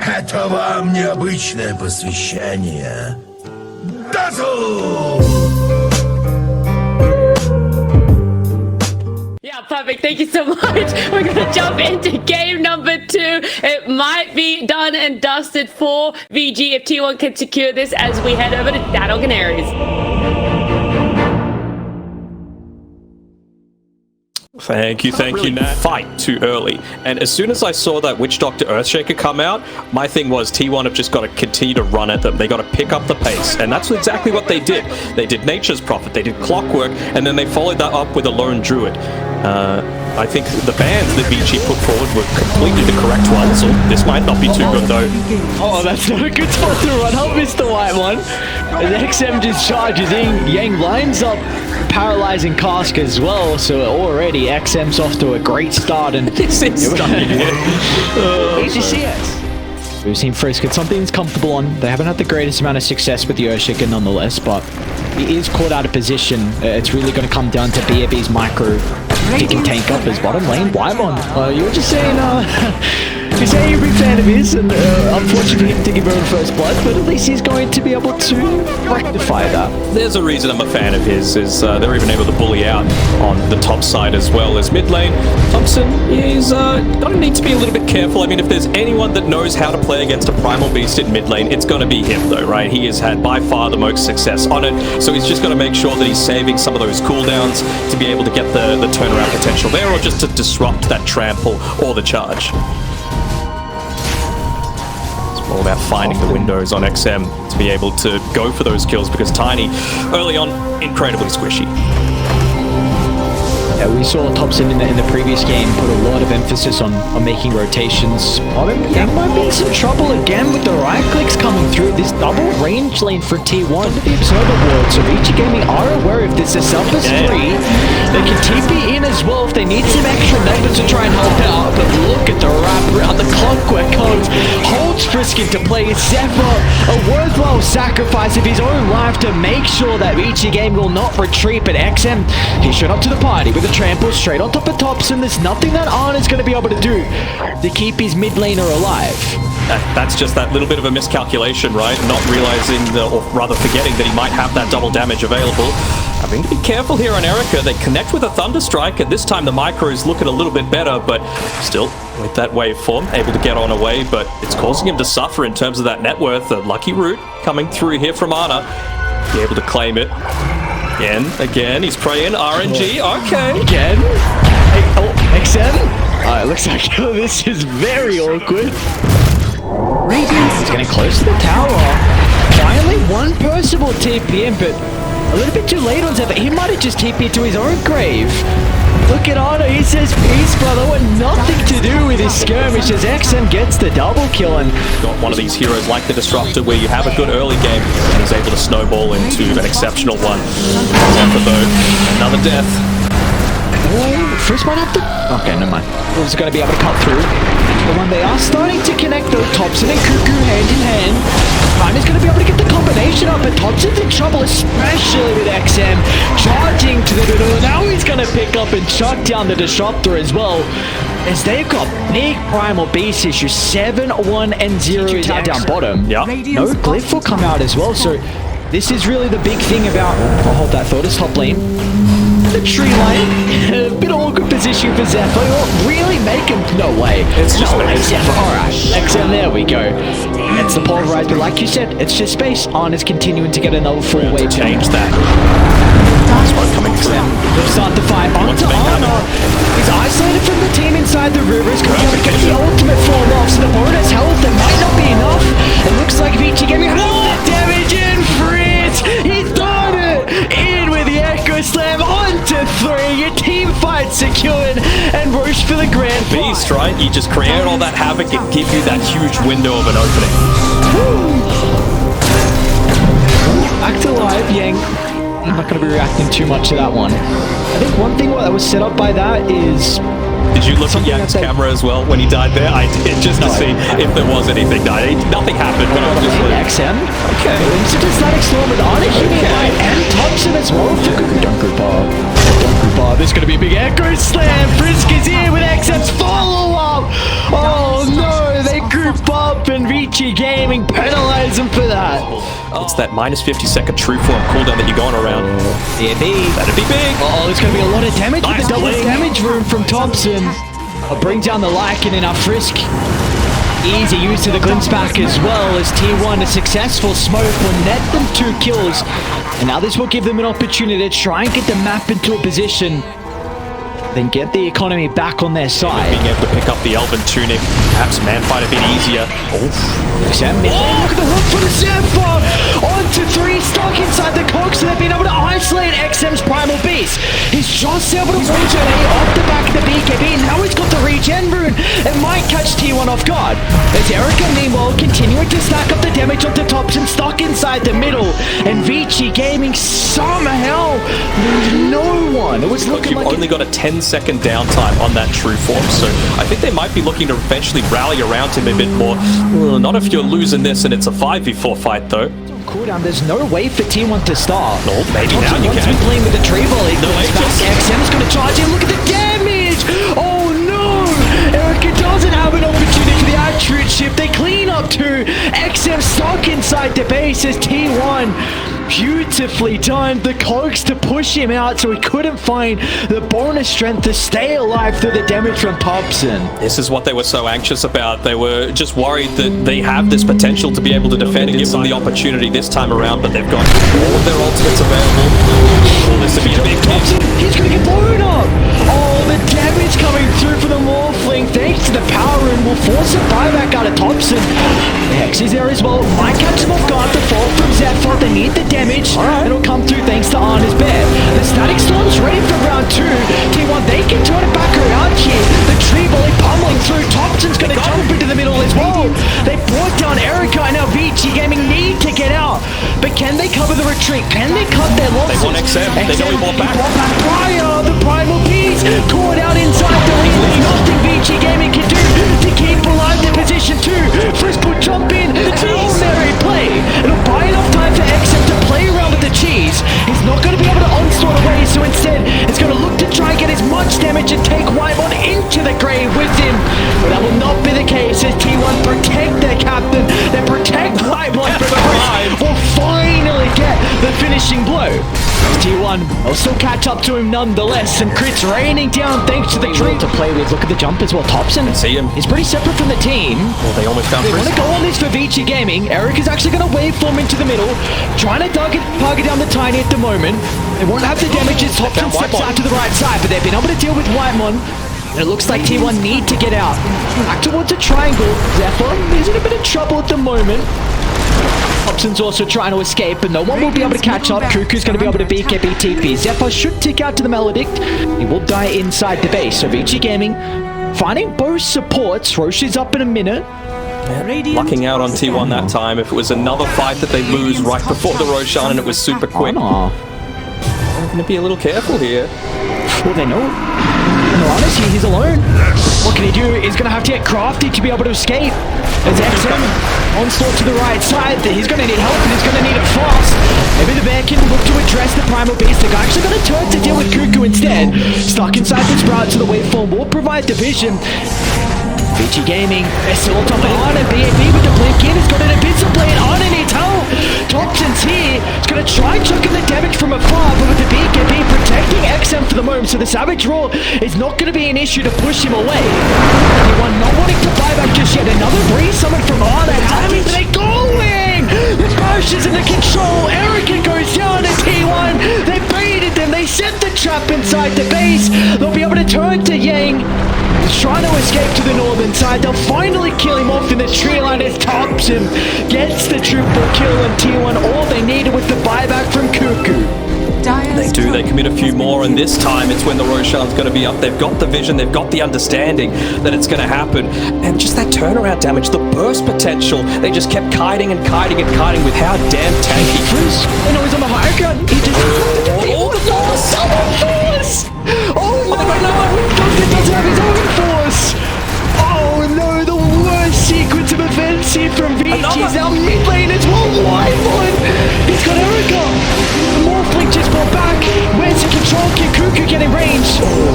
Это вам необычное посвящение. Дозу! Yeah, perfect. Thank you so much. We're going to jump into game number 2. It might be done and dusted for VG if T1 can secure this as we head over to Danog and Aries. Thank you, Nat. Fight too early. And as soon as I saw that Witch Doctor Earthshaker come out, my thing was T1 have just got to continue to run at them. They got to pick up the pace. And that's exactly what they did. They did Nature's Prophet, they did Clockwork, and then they followed that up with a Lone Druid. I think the bans that VICI put forward were completely the correct ones, so this might not be too good though. Oh, that's not a good spot to run up, Mr. White One. And XM just charges in. Yang lines up paralyzing Cask as well, so already XM's off to a great start. And It's insane. We've seen Frisk get something he's comfortable on. They haven't had the greatest amount of success with the Earthshaker nonetheless, but he is caught out of position. It's really going to come down to BAB's micro. He can tank up his bottom lane. Wybon, you were just saying, you're saying you're a big fan of his, and unfortunately him to give her first blood, but at least he's going to be able to rectify that. There's a reason I'm a fan of his, is they're even able to bully out on the top side as well as mid lane. Thompson is going to need to be a little bit careful. I mean, if there's anyone that knows how to play against a Primal Beast in mid lane, it's going to be him though, right? He has had by far the most success on it, so he's just got to make sure that he's saving some of those cooldowns to be able to get the turnaround potential there, or just to disrupt that trample or the charge. All about finding the windows on XM to be able to go for those kills, because Tiny, early on, incredibly squishy. Yeah, we saw Thompson in the previous game put a lot of emphasis on making rotations. Yang might be in some trouble again with the right clicks coming through. This double range lane for T1 to the Observer Ward, so VICI Gaming are aware if this is Selfless 3. They can TP in as well if they need some extra numbers to try and help out, but look at the wrap around the Clockwork codes. Holds Frisk into play. Zephyr, a worthwhile sacrifice of his own life to make sure that VICI Gaming will not retreat, but XM, he showed up to the party with a trample straight on top of Thompson. There's nothing that Arn is going to be able to do to keep his mid laner alive. That's just that little bit of a miscalculation, right? Not realizing, or rather forgetting that he might have that double damage available. Having to be careful here on Erica. They connect with a Thunderstrike, and this time the micro is looking a little bit better, but still with that waveform, able to get on away, but it's causing him to suffer in terms of that net worth. A lucky root coming through here from Ana. Be able to claim it. Again, he's praying RNG. Okay. Again? Hey, XM? It looks like this is very awkward. He's getting close to the tower. Finally, one person will TP in, but a little bit too late on Zephyr. He might have just TP'd to his own grave. Look at Otto, he says, peace, brother. What nothing to do with his skirmish as XM gets the double kill. And got one of these heroes like the Disruptor where you have a good early game and is able to snowball into an exceptional one. Zephyr though, another death. Frisk might have to... Okay, never mind. Wolves are going to be able to cut through. But when they are starting to connect those Thompson and Cuckoo hand in hand, Prime is going to be able to get the combination up, and Thompson's in trouble, especially with XM charging to the middle. Now he's going to pick up and chuck down the Disruptor as well, as they've got big Primal Beast issues. 7-1 and 0 is out down bottom. Yeah. No Glyph will come out as well, so this is really the big thing about... I'll hold that thought, it's top lane. The tree line, a bit of awkward position for Zephyr. Really make him? No way. It's just Zephyr. Alright, XM, there we go. It's the pulverize, but like you said, it's just space. Arn is continuing to get another full wave. Change that. Nice one coming through. They'll start the fight onto Arna. He's isolated from the team inside the river. He's going to be able to get the ultimate fall off. So the bonus health, that might not be enough. It looks like VICI getting the damage in. Fritz, he's done it. In with the Echo Slam onto 3. Your team fight secured, and Roche for the grand Beast, right? You just create all that havoc and give you that huge window of an opening. Back to live, Yang. I'm not going to be reacting too much to that one. I think one thing that was set up by that is... Did you look at Yang's camera as well when he died there? I did, just to see if there was anything. No, nothing happened, but I was just like... XM? Okay. It's a static storm with Arna hitting right, and Thompson as well. Don't group up. Don't group up. There's going to be a big Echo Slam. Frisk is here with XM's follow-up. Oh no, they group up, and VICI VICI Gaming penalize him for that. It's that minus 50-second true form cooldown that you're going around. Yeah, That'd be big. oh, there's going to be a lot of damage with Nice the double play. damage room from Thompson. I'll bring down the Lycan and our Frisk. Easy use of the glimpse back as well as T1, a successful smoke will net them 2 kills. And now this will give them an opportunity to try and get the map into a position, then get the economy back on their side. Being able to pick up the Elven Tunic, perhaps Manfight a bit easier. Sam, look at the hook for the Zephyr! On to 3, stuck inside the cogs, so they've been able to isolate XM's Primal Beast. He's just able to launch an A off the back of the BKB, now he's got the regen rune. It might catch T1 off guard. As Erica, meanwhile, continuing to stack up the damage onto Thompson, stuck inside the middle. And VICI Gaming somehow lose no one. It was looking You've like only got a 10-second downtime on that true form, so I think they might be looking to eventually rally around him a bit more. Not if you're losing this and it's a 5v4 fight, though. cooldown. There's no way for T1 to start. No, maybe Thompson now you wants can. to be playing with the tree volley. No, Goes it's back. just- XM's going to charge in. Look at the damage! Oh no! Erica doesn't have an opportunity for the attribute shift. They clean up too. XM stuck inside the base as T1 beautifully timed the cogs to push him out so he couldn't find the bonus strength to stay alive through the damage from Thompson. This is what they were so anxious about. They were just worried that they have this potential to be able to defend and give them the opportunity this time around, but they've got all of their ultimates available. Oh, this would be a big Thompson, hit. he's gonna get blown up! Oh, the damage coming through for the Morphling thanks to the power room will force a buyback out of Thompson. The Hex is there as well. Might catch him off guard. The fall from Zephyr. They need the damage. It'll come through thanks to Arna's bear. The Static Storm's ready for round 2. T1, they can turn it back around here. The tree volley pummeling through. Thompson's gonna jump into the middle as well. They brought down Erica and now VICI Gaming need to get out. But can they cover the retreat? Can they cut their losses? They want XM. They know he bought back. Prior, the Primal Beast caught out inside the lane. There's nothing VICI Gaming can do to keep alive their position 2. Frisk will jump in. Hail Mary play. It'll buy enough time for XM to play around with the cheese. He's not going to be able to onslaught away, so instead it's going to look to try and get as much damage and take Whitemon into the grave with him. But that will not be the case as T1 protect their captain. They protect Whitemon from the Frisk will finally get the finishing blow. T1 will still catch up to him nonetheless, and crits raining down thanks to the tree to play with. Look at the jump as well. Thompson, See him. he's pretty separate from the team. Well, they almost found They want Frisk. to go on this for VICI Gaming. Eric is actually going to waveform into the middle, trying to target down the Tiny at the moment. They won't have the damage as Thompson found steps Whitemon. out to the right side, but they've been able to deal with Whitemon. And it looks like T1 need to get out. Back towards a triangle. Zephyr is in a bit of trouble at the moment. Thompson's also trying to escape, but no one will be able to catch up. Cuckoo's going to be able to BKB TP. Zephyr should tick out to the Maledict. He will die inside the base. So VICI Gaming finding both supports. Roche is up in a minute. Lucking out on T1 that time. If it was another fight that they lose right before the Roshan and it was super quick, Oh, they're going to be a little careful here. well, they know. No, honestly, he's alone. What can he do? He's going to have to get crafty to be able to escape. There's XM onslaught to the right side. He's going to need help and he's going to need it fast. Maybe the bear can look to address the Primal Beast. They're actually going to turn to deal with Cuckoo instead. Stuck inside the Sprout, so the waveform will provide division. VICI Gaming, they're still on top of Arna. BAB with the blink in. He's got an Abyssal Blade. Arna needs help. Thompson's here. He's going to try chucking the damage from afar, but with the BKB protecting XM for the moment, so the Savage Roar is not going to be an issue to push him away. Anyone not wanting to buy back just yet. Another re-summon from Arna. Damage, they're going! The Bash is in the control. Erica goes down to T1. They baited them. They set the trap inside the base. They'll be able to turn to Yang. He's trying to escape to the northern side. They'll finally kill him off in the tree line as Thompson gets the triple kill on T1. All they needed was the buyback from Cuckoo. They do, they commit a few more, and this time it's when the Roshan's going to be up. They've got the vision, they've got the understanding that it's going to happen. And just that turnaround damage, the burst potential, they just kept kiting and kiting and kiting with how damn tanky. Bruce, I know he's on the higher ground. He just oh, the force! Oh no, Duncan doesn't have his own force! Oh no, the worst sequence of events here from VICI. He's now mid lane as well. Whitemon! He's got Erica! The Morphling just brought back. Where's the control? Can Cuckoo get get in range.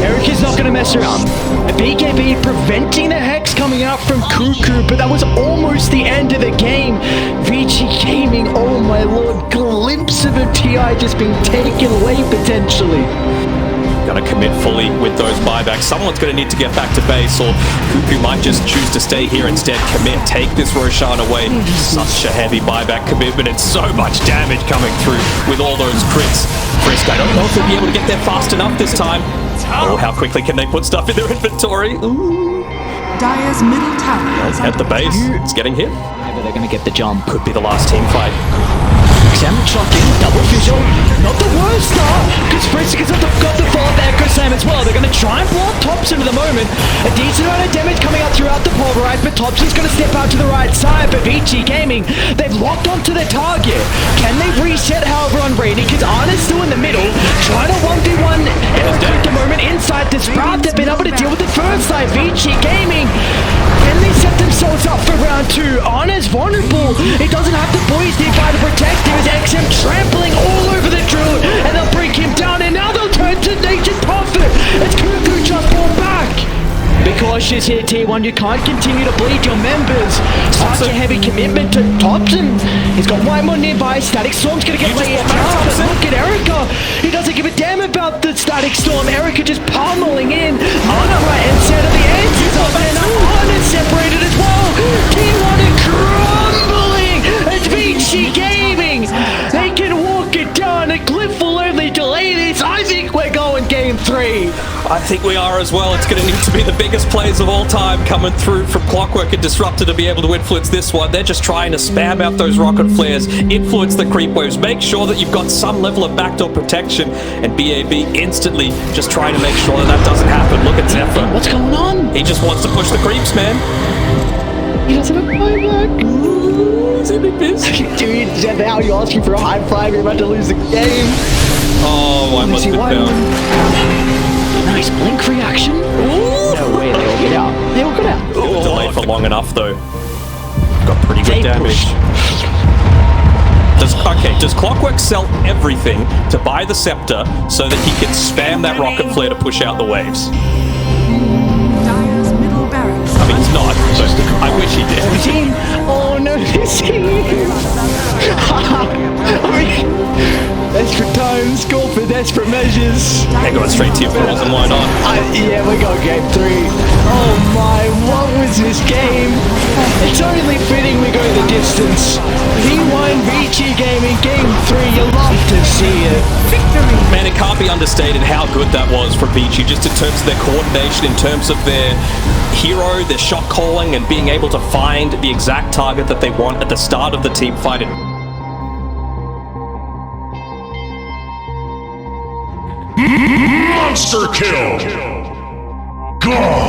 Eric is not going to mess around. A BKB preventing the Hex coming out from Cuckoo, but that was almost the end of the game. VICI Gaming, oh my lord, glimpse of a TI just being taken away potentially. Gonna commit fully with those buybacks. Someone's gonna need to get back to base, or Cuckoo might just choose to stay here instead. Commit, take this Roshan away. Such a heavy buyback commitment and so much damage coming through with all those crits. Frisk, I don't know if they'll be able to get there fast enough this time. Oh, how quickly can they put stuff in their inventory? Ooh. Dire's middle tower. At the base, it's getting hit. Maybe they're going to get the jump. Could be the last team fight. Sam shocking, double visual, not the worst start, because Frisk has got the follow-up Echo Slam as well. They're going to try and block Thompson at the moment. A decent amount of damage coming out throughout the pulverize, but Thompson's going to step out to the right side. But VICI Gaming, they've locked onto their target. Can they reset, however, on Rainy? Because Arna's still in the middle, trying to 1v1 Eric at the moment inside the Sprout. They've been able to deal with the first side. VICI Gaming, can they set themselves up for round 2? Arna's vulnerable. It doesn't have the boys nearby to protect him. XM trampling all over the drill, and they'll break him down, and now they'll turn to Nature's Prophet as Cuckoo just pulled back. Be cautious here, T1. You can't continue to bleed your members. Such a heavy commitment to Thompson. He's got one more nearby. Static Storm's gonna get laid out. But look at Erica. He doesn't give a damn about the Static Storm. Erica just pummeling in. Anna right inside of the edge is up, and Anna's separated as well. T1 are crumbling. It's VICI Gaming. They can walk it down. A Glyph will only delay this. I think we're going game 3. I think we are as well. It's going to need to be the biggest plays of all time coming through from Clockwork and Disruptor to be able to influence this one. They're just trying to spam out those rocket flares, influence the creep waves, make sure that you've got some level of backdoor protection, and BAB instantly just trying to make sure that that doesn't happen. Look at Zephyr. What's going on? He just wants to push the creeps, man. He doesn't have a buyback. He's in a biz. Dude, now you're asking for a high five. You're about to lose the game. Oh, I must have been down. Nice blink reaction. Ooh. No way, they all get out. They all got out. It was delayed for long enough, though. Got pretty good damage. Does Clockwork sell everything to buy the Scepter so that he can spam that rocket flare to push out the waves? Dire's middle barracks. I mean, he's not, but I wish he did. Oh no, desperate times call for desperate measures. They're going straight to your balls, and why not? Yeah, we got game 3. Oh my, what was this game? It's only fitting we go the distance. He won VICI Gaming game 3. You love to see it. Victory. Man, it can't be understated how good that was for VICI, just in terms of their coordination, in terms of their hero, their shot calling, and being able to find the exact target that they want at the start of the team fight. Monster kill! God!